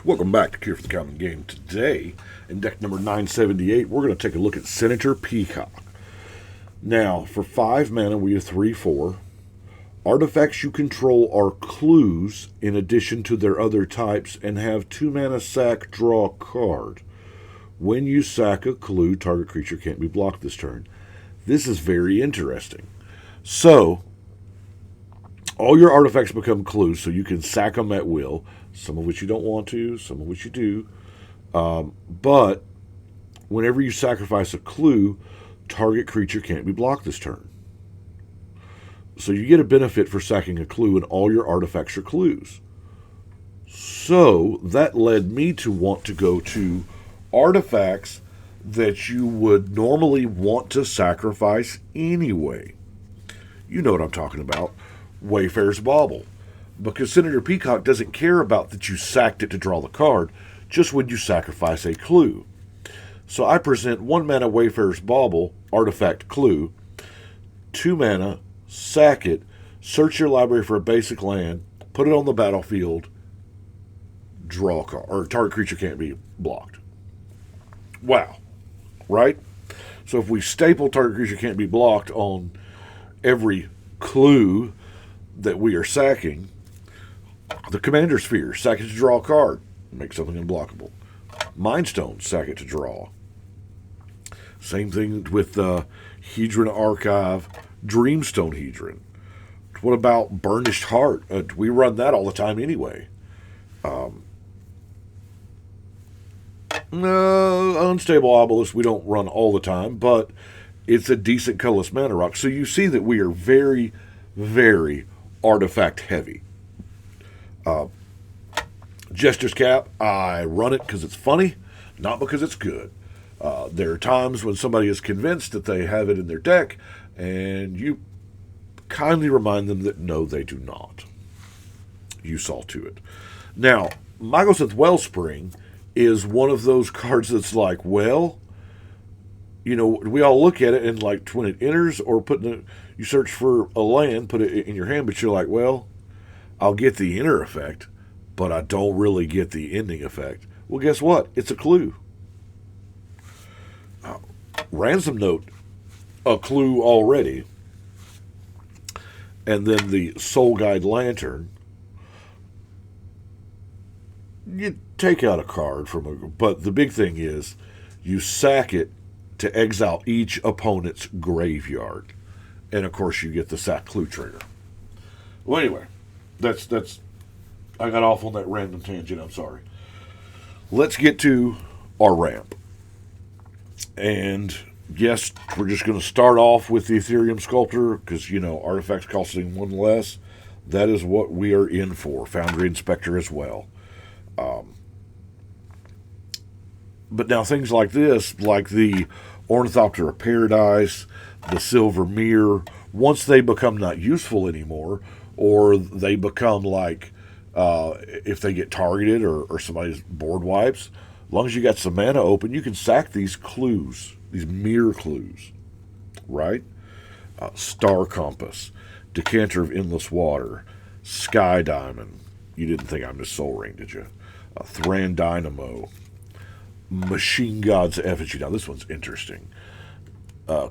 Welcome back to Cure for the Common Game. Today, in deck number 978, we're going to take a look at Senator Peacock. Now, for 5 mana, we have 3/4. Artifacts you control are clues in addition to their other types and have 2 mana sack, draw a card. When you sack a clue, target creature can't be blocked this turn. This is very interesting. So, all your artifacts become clues, so you can sack them at will. Some of which you don't want to, some of which you do. But whenever you sacrifice a clue, target creature can't be blocked this turn. So you get a benefit for sacking a clue, and all your artifacts are clues. So that led me to want to go to artifacts that you would normally want to sacrifice anyway. You know what I'm talking about. Wayfarer's Bauble. Because Senator Peacock doesn't care about that you sacked it to draw the card, just when you sacrifice a clue. So I present 1 mana Wayfarer's Bauble, artifact clue, 2 mana, sack it, search your library for a basic land, put it on the battlefield, draw a card, or target creature can't be blocked. Wow. Right? So if we staple target creature can't be blocked on every clue that we are sacking, the Commander Sphere, sack it to draw a card, make something unblockable. Mind Stone, sack it to draw. Same thing with Hedron Archive, Dreamstone Hedron. What about Burnished Heart? We run that all the time anyway. Unstable Obelisk we don't run all the time, but it's a decent colorless mana rock. So you see that we are very, very artifact heavy. Jester's Cap, I run it because it's funny, not because it's good. There are times when somebody is convinced that they have it in their deck, and you kindly remind them that no, they do not. You saw to it. Now, Mycosynth Wellspring is one of those cards that's like, well, you know, we all look at it and like when it enters or you search for a land, put it in your hand, but you're like, well, I'll get the inner effect, but I don't really get the ending effect. Well, guess what? It's a clue. Ransom Note, a clue already. And then the Soul Guide Lantern. You take out a card but the big thing is you sack it to exile each opponent's graveyard. And of course you get the sack clue trigger. Well, anyway. That's I got off on that random tangent, I'm sorry. Let's get to our ramp. And yes, we're just going to start off with the Ethereum Sculptor, because, you know, artifacts costing 1 less. That is what we are in for. Foundry Inspector as well. But now things like this, like the Ornithopter of Paradise, the Silver Mirror, once they become not useful anymore, or they become like, if they get targeted or somebody's board wipes, as long as you got some mana open, you can sack these clues, these mirror clues, right? Star Compass, Decanter of Endless Water, Sky Diamond. You didn't think I'm just Soul Ring, did you? Thran Dynamo, Machine God's Effigy. Now this one's interesting.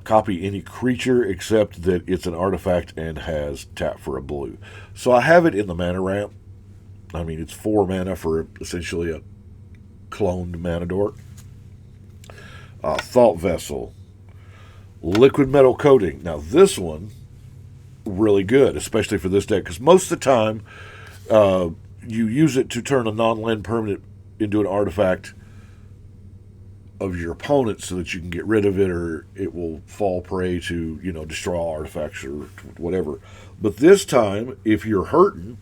Copy any creature except that it's an artifact and has tap for a blue. So I have it in the mana ramp. I mean, it's 4 mana for essentially a cloned mana dork. Thought Vessel, Liquid Metal Coating. Now this one, really good, especially for this deck, because most of the time you use it to turn a non-land permanent into an artifact of your opponent so that you can get rid of it, or it will fall prey to, you know, destroy all artifacts or whatever. But this time, if you're hurting,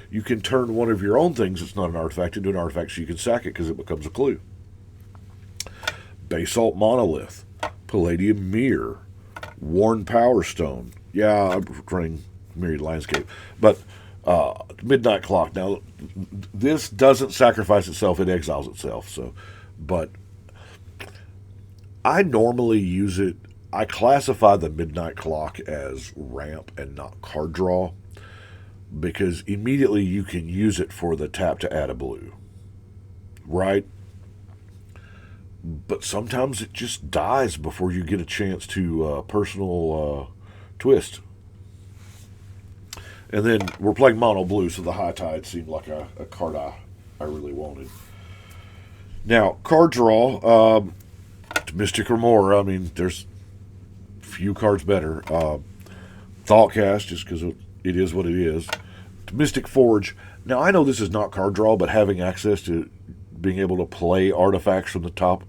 you can turn one of your own things that's not an artifact into an artifact so you can sack it because it becomes a clue. Basalt Monolith, Palladium Mirror, Worn Power Stone. Yeah, I'm running Myriad Landscape. But Midnight Clock. Now, this doesn't sacrifice itself, it exiles itself. But I normally use it, I classify the Midnight Clock as ramp and not card draw, because immediately you can use it for the tap to add a blue. right? But sometimes it just dies before you get a chance to personal twist. And then we're playing mono blue, so the High Tide seemed like a card I really wanted. Now, card draw, Mystic or more, I mean, there's few cards better. Thoughtcast, just because it is what it is. Mystic Forge. Now, I know this is not card draw, but having access to being able to play artifacts from the top,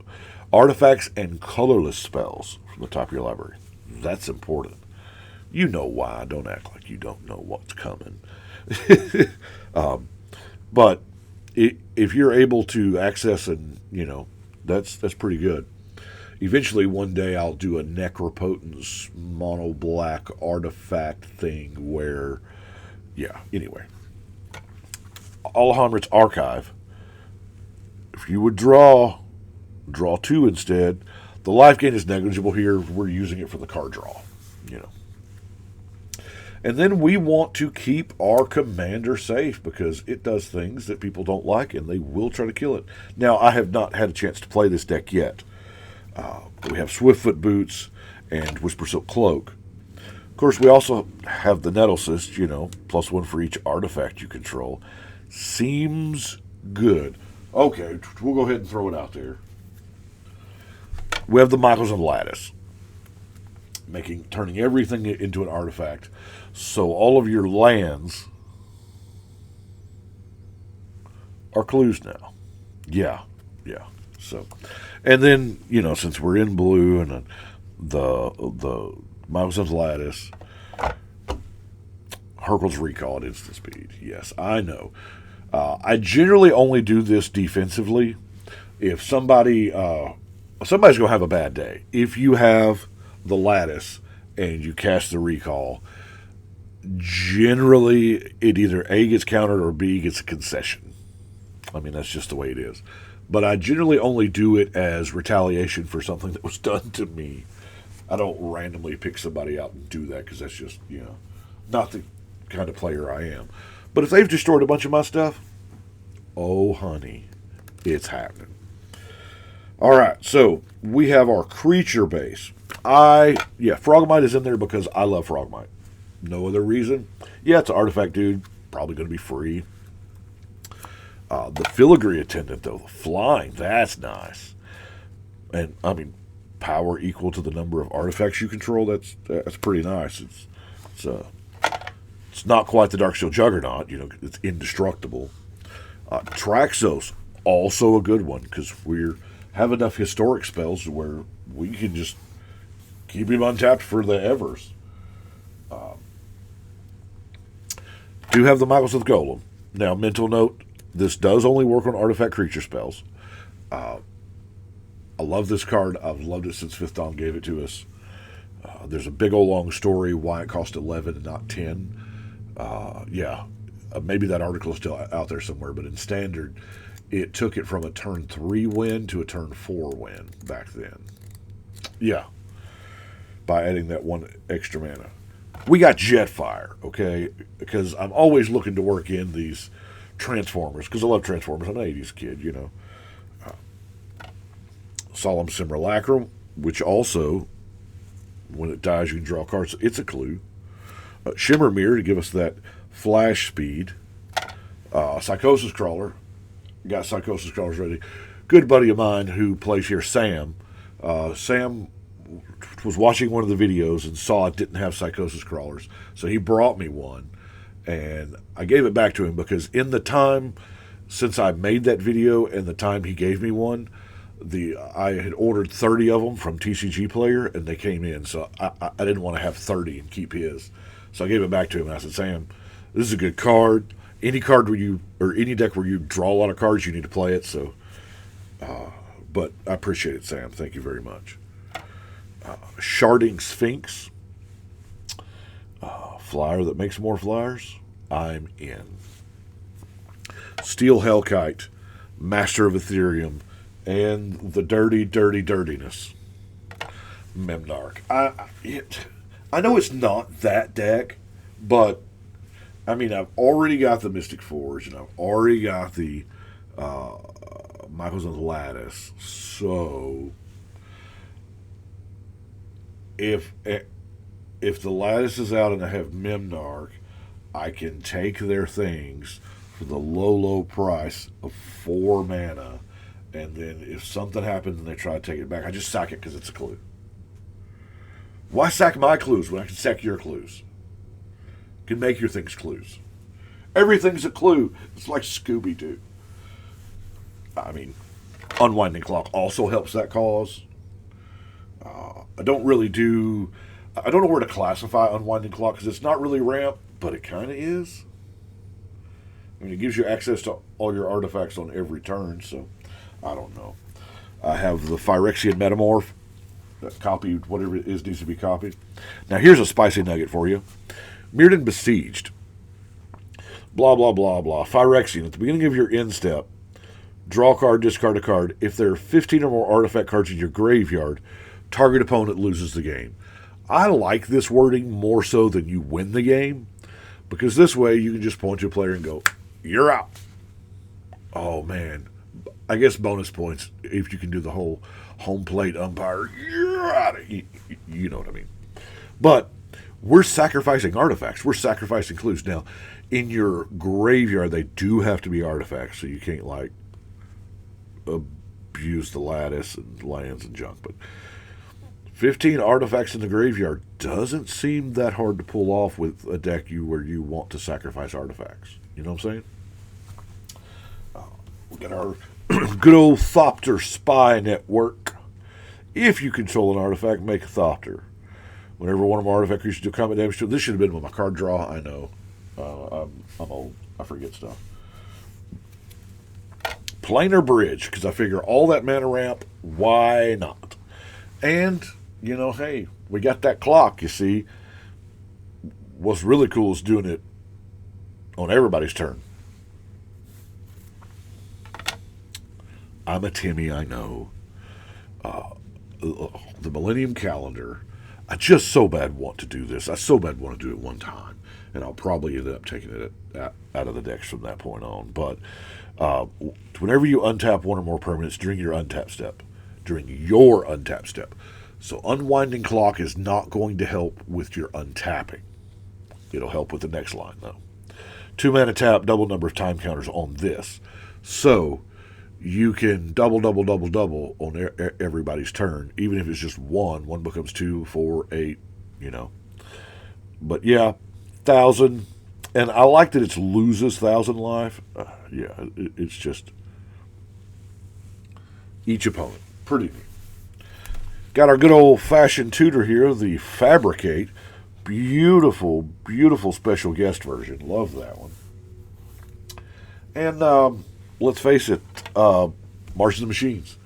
artifacts and colorless spells from the top of your library, that's important. You know why. Don't act like you don't know what's coming. But if you're able to access and, that's pretty good. Eventually, one day, I'll do a Necropotence mono black artifact thing where, anyway. Alejandro's Archive. If you would draw 2 instead. The life gain is negligible here. We're using it for the card draw, And then we want to keep our commander safe because it does things that people don't like and they will try to kill it. Now, I have not had a chance to play this deck yet. We have Swiftfoot Boots and Whisper Silk Cloak. Of course, we also have the Nettlecyst, +1 for each artifact you control. Seems good. Okay, we'll go ahead and throw it out there. We have the Michaels and Lattice, turning everything into an artifact. So all of your lands are clues now. Yeah. So, and then since we're in blue and the Michaels and Lattice, Hurkyl's Recall at instant speed. Yes, I know. I generally only do this defensively. If somebody's going to have a bad day. If you have the Lattice and you cast the Recall, generally it either A gets countered or B gets a concession. I mean, that's just the way it is. But I generally only do it as retaliation for something that was done to me. I don't randomly pick somebody out and do that because that's just, not the kind of player I am. But if they've destroyed a bunch of my stuff, oh, honey, it's happening. All right, so we have our creature base. Frogmite is in there because I love Frogmite. No other reason. Yeah, it's an artifact, dude. Probably going to be free. The Filigree Attendant, though, the flying, that's nice. And, I mean, power equal to the number of artifacts you control, that's pretty nice. It's not quite the Darksteel Juggernaut, it's indestructible. Traxos, also a good one, because we have enough historic spells where we can just keep him untapped for the Evers. Do have the Michaels with Golem. Now, mental note, this does only work on artifact creature spells. I love this card. I've loved it since Fifth Dawn gave it to us. There's a big old long story why it cost 11 and not 10. Maybe that article is still out there somewhere, but in Standard, it took it from a turn 3 win to a turn 4 win back then. Yeah, by adding that 1 extra mana. We got Jetfire, okay, because I'm always looking to work in these Transformers, because I love Transformers. I'm an 80s kid, Solemn Simulacrum, which also, when it dies, you can draw cards. It's a clue. Shimmer Mirror to give us that flash speed. Psychosis Crawler. Got Psychosis Crawlers ready. Good buddy of mine who plays here, Sam. Sam was watching one of the videos and saw it didn't have Psychosis Crawlers. So he brought me one. And I gave it back to him because in the time since I made that video and the time he gave me one, I had ordered 30 of them from TCG Player, and they came in. So I didn't want to have 30 and keep his. So I gave it back to him, and I said, Sam, this is a good card. Any deck where you draw a lot of cards, you need to play it. So, but I appreciate it, Sam. Thank you very much. Sharding Sphinx. Flyer that makes more flyers. I'm in. Steel Hellkite. Master of Ethereum. And the dirty, dirty dirtiness. Memnarch. I know it's not that deck, but I mean, I've already got the Mystic Forge, and I've already got the Michael's on the lattice. So if the lattice is out and I have Memnarch, I can take their things for the low price of 4 mana, and then if something happens and they try to take it back, I just sack it because it's a clue. Why sack my clues when I can sack your clues? Can make your things clues. Everything's a clue. It's like Scooby-Doo. I mean, Unwinding Clock also helps that cause. I don't know where to classify Unwinding Clock because it's not really ramp, but it kind of is. I mean, it gives you access to all your artifacts on every turn, so I don't know. I have the Phyrexian Metamorph that copied whatever it is needs to be copied. Now, here's a spicy nugget for you. Mirrodin Besieged. Blah, blah, blah, blah. Phyrexian. At the beginning of your end step, draw a card, discard a card. If there are 15 or more artifact cards in your graveyard, target opponent loses the game. I like this wording more so than you win the game, because this way you can just point to a player and go, you're out. Oh, man. I guess bonus points if you can do the whole home plate umpire. You're out. You know what I mean. But we're sacrificing artifacts. We're sacrificing clues. Now, in your graveyard, they do have to be artifacts, so you can't, like, abuse the lattice and lands and junk. But 15 artifacts in the graveyard doesn't seem that hard to pull off with a deck where you want to sacrifice artifacts. You know what I'm saying? We got our good old Thopter spy network. If you control an artifact, make a Thopter. Whenever one of my artifact creatures do combat damage to it, this should have been with my card draw. I know. I'm old. I forget stuff. Planar Bridge, because I figure all that mana ramp, why not? And, you know, hey, we got that clock, you see. What's really cool is doing it on everybody's turn. I'm a Timmy, I know. The Millennium Calendar, I just so bad want to do this. I so bad want to do it one time. And I'll probably end up taking it out of the decks from that point on. But whenever you untap one or more permanents during your untap step, so Unwinding Clock is not going to help with your untapping. It'll help with the next line, though. 2 mana tap, double number of time counters on this. So you can double on everybody's turn, even if it's just one. One becomes 2, 4, 8, you know. But yeah, 1,000. And I like that it loses 1,000 life. It's just each opponent. Pretty neat. Got our good old-fashioned tutor here, the Fabricate. Beautiful, beautiful special guest version. Love that one. And let's face it, March of the Machines.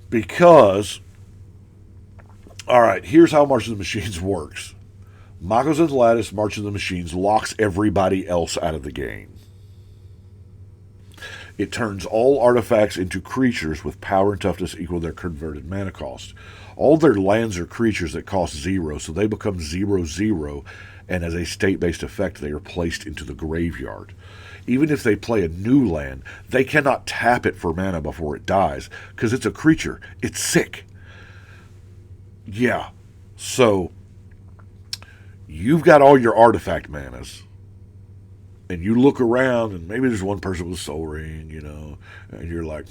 Because, all right, here's how March of the Machines works. Magos and Lattice, March of the Machines, locks everybody else out of the game. It turns all artifacts into creatures with power and toughness equal to their converted mana cost. All their lands are creatures that cost 0, so they become 0/0, and as a state-based effect, they are placed into the graveyard. Even if they play a new land, they cannot tap it for mana before it dies, because it's a creature. It's sick. Yeah, so you've got all your artifact manas, and you look around, and maybe there's one person with a Soul Ring, you know, and you're like,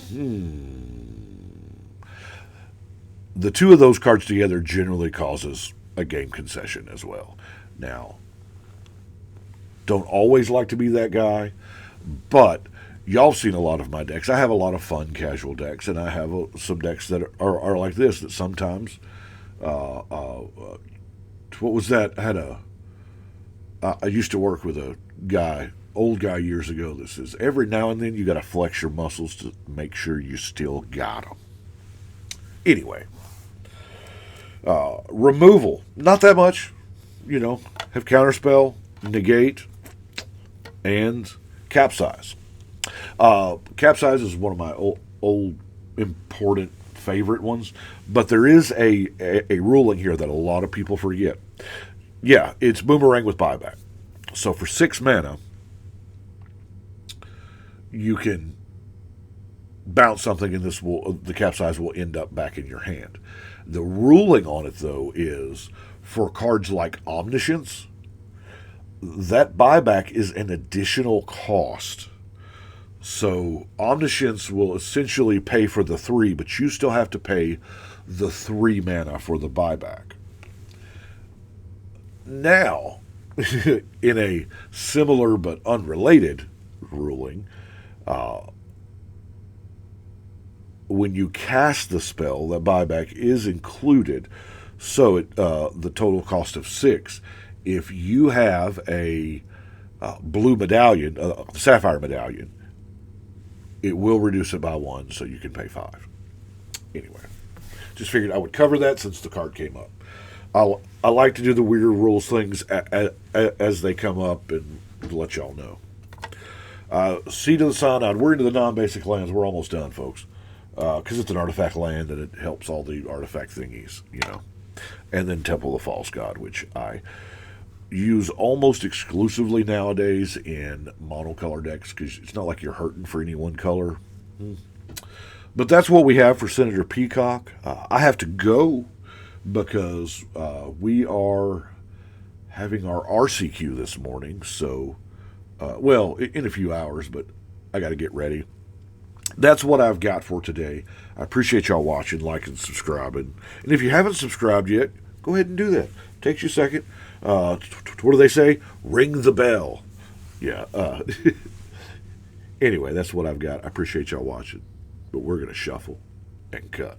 The two of those cards together generally causes a game concession as well. Now, don't always like to be that guy, but y'all have seen a lot of my decks. I have a lot of fun casual decks, and I have some decks that are like this, that sometimes, what was that? I used to work with a old guy years ago that says, every now and then you got to flex your muscles to make sure you still got them. Anyway, removal, not that much, you know, have counterspell, negate, and capsize. Capsize is one of my old important favorite ones, but there is a ruling here that a lot of people forget. Yeah, it's boomerang with buyback. So for 6 mana, you can bounce something, and the capsize will end up back in your hand. The ruling on it, though, is for cards like Omniscience, that buyback is an additional cost. So Omniscience will essentially pay for the 3, but you still have to pay the 3 mana for the buyback. Now, in a similar but unrelated ruling, when you cast the spell, that buyback is included. So the total cost of 6. If you have a blue medallion, sapphire medallion, it will reduce it by 1, so you can pay 5. Anyway, just figured I would cover that since the card came up. I like to do the weird rules things as they come up and let y'all know. Seed of the Cyanide. We're into the non-basic lands. We're almost done, folks. Because it's an artifact land and it helps all the artifact thingies, And then Temple of the False God, which I use almost exclusively nowadays in monocolor decks because it's not like you're hurting for any one color. But that's what we have for Senator Peacock. I have to go because we are having our RCQ this morning. So, in a few hours, but I got to get ready. That's what I've got for today. I appreciate y'all watching, liking, subscribing. And if you haven't subscribed yet, go ahead and do that. Takes you a second. What do they say? Ring the bell. Yeah. Anyway, that's what I've got. I appreciate y'all watching. But we're going to shuffle and cut.